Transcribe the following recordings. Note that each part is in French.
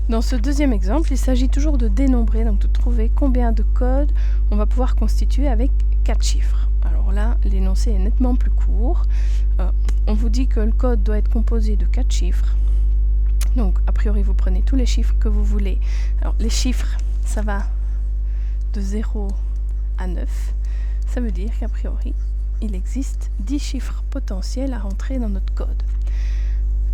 Dans ce deuxième exemple, il s'agit toujours de dénombrer, donc de trouver combien de codes on va pouvoir constituer avec 4 chiffres. Alors là, l'énoncé est nettement plus court. On vous dit que le code doit être composé de 4 chiffres. Donc, a priori, vous prenez tous les chiffres que vous voulez. Alors, les chiffres, ça va de 0 à 9. Ça veut dire qu'a priori, il existe 10 chiffres potentiels à rentrer dans notre code.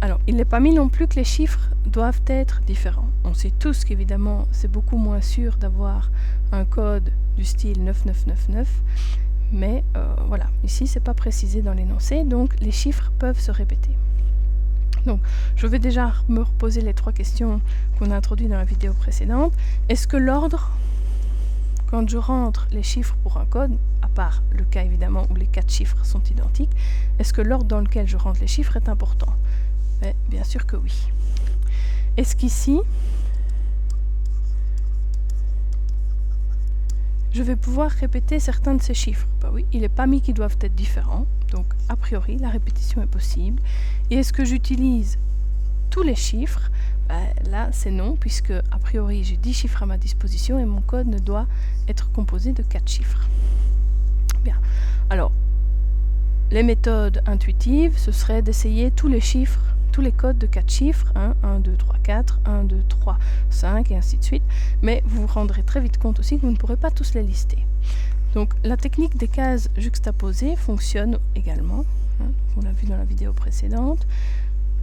Alors, il n'est pas mis non plus que les chiffres doivent être différents. On sait tous qu'évidemment, c'est beaucoup moins sûr d'avoir un code du style 9999, mais voilà, ici, c'est pas précisé dans l'énoncé, donc les chiffres peuvent se répéter. Donc, je vais déjà me reposer les 3 questions qu'on a introduites dans la vidéo précédente. Est-ce que l'ordre, quand je rentre les chiffres pour un code, à part le cas évidemment où les 4 chiffres sont identiques, est-ce que l'ordre dans lequel je rentre les chiffres est important ? Mais bien sûr que oui. Est-ce qu'ici, je vais pouvoir répéter certains de ces chiffres ? Ben oui, il n'est pas mis qu'ils doivent être différents, donc a priori la répétition est possible. Et est-ce que j'utilise tous les chiffres ? Ben, là c'est non, puisque a priori j'ai 10 chiffres à ma disposition et mon code ne doit être composé de 4 chiffres. Bien, alors les méthodes intuitives, ce serait d'essayer tous les chiffres, tous les codes de 4 chiffres, 1, 2, 3, 4, 1, 2, 3, 5 et ainsi de suite, mais vous vous rendrez très vite compte aussi que vous ne pourrez pas tous les lister. Donc la technique des cases juxtaposées fonctionne également, on l'a vu dans la vidéo précédente.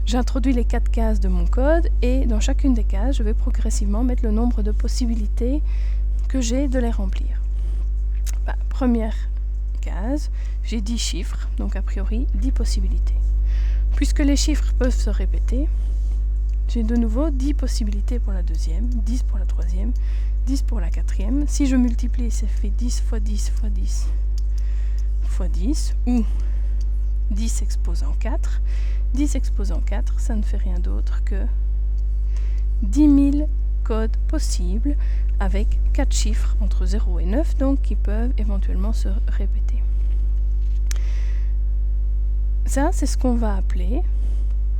J'introduis les 4 cases de mon code et dans chacune des cases, je vais progressivement mettre le nombre de possibilités que j'ai de les remplir. Première case, j'ai 10 chiffres, donc a priori 10 possibilités. Puisque les chiffres peuvent se répéter, j'ai de nouveau 10 possibilités pour la deuxième, 10 pour la troisième, 10 pour la quatrième. Si je multiplie, ça fait 10 fois 10 fois 10 fois 10, ou 10 exposant 4. 10 exposant 4, ça ne fait rien d'autre que 10 000 codes possibles avec 4 chiffres entre 0 et 9, donc qui peuvent éventuellement se répéter. Ça, c'est ce qu'on va appeler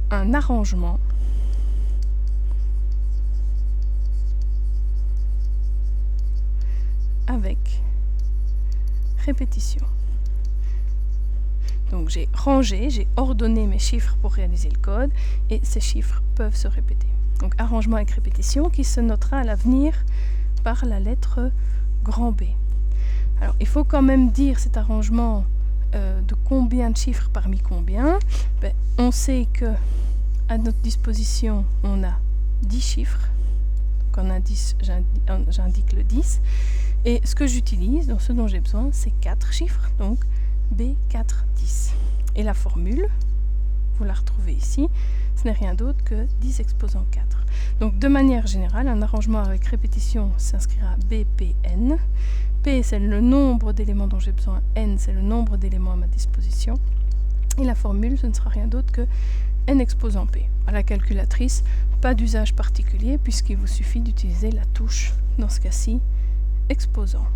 un arrangement avec répétition. Donc j'ai rangé, j'ai ordonné mes chiffres pour réaliser le code et ces chiffres peuvent se répéter. Donc arrangement avec répétition qui se notera à l'avenir par la lettre grand B. Alors il faut quand même dire cet arrangement de combien de chiffres parmi combien. On sait que à notre disposition on a 10 chiffres. Donc en indice j'indique le 10. Et ce que j'utilise, donc ce dont j'ai besoin, c'est 4 chiffres, donc B410. Et la formule, vous la retrouvez ici, ce n'est rien d'autre que 10 exposant 4. Donc de manière générale, un arrangement avec répétition s'inscrira BPN. P c'est le nombre d'éléments dont j'ai besoin, N c'est le nombre d'éléments à ma disposition. Et la formule, ce ne sera rien d'autre que N exposant P. À la calculatrice, pas d'usage particulier puisqu'il vous suffit d'utiliser la touche, dans ce cas-ci, exposant.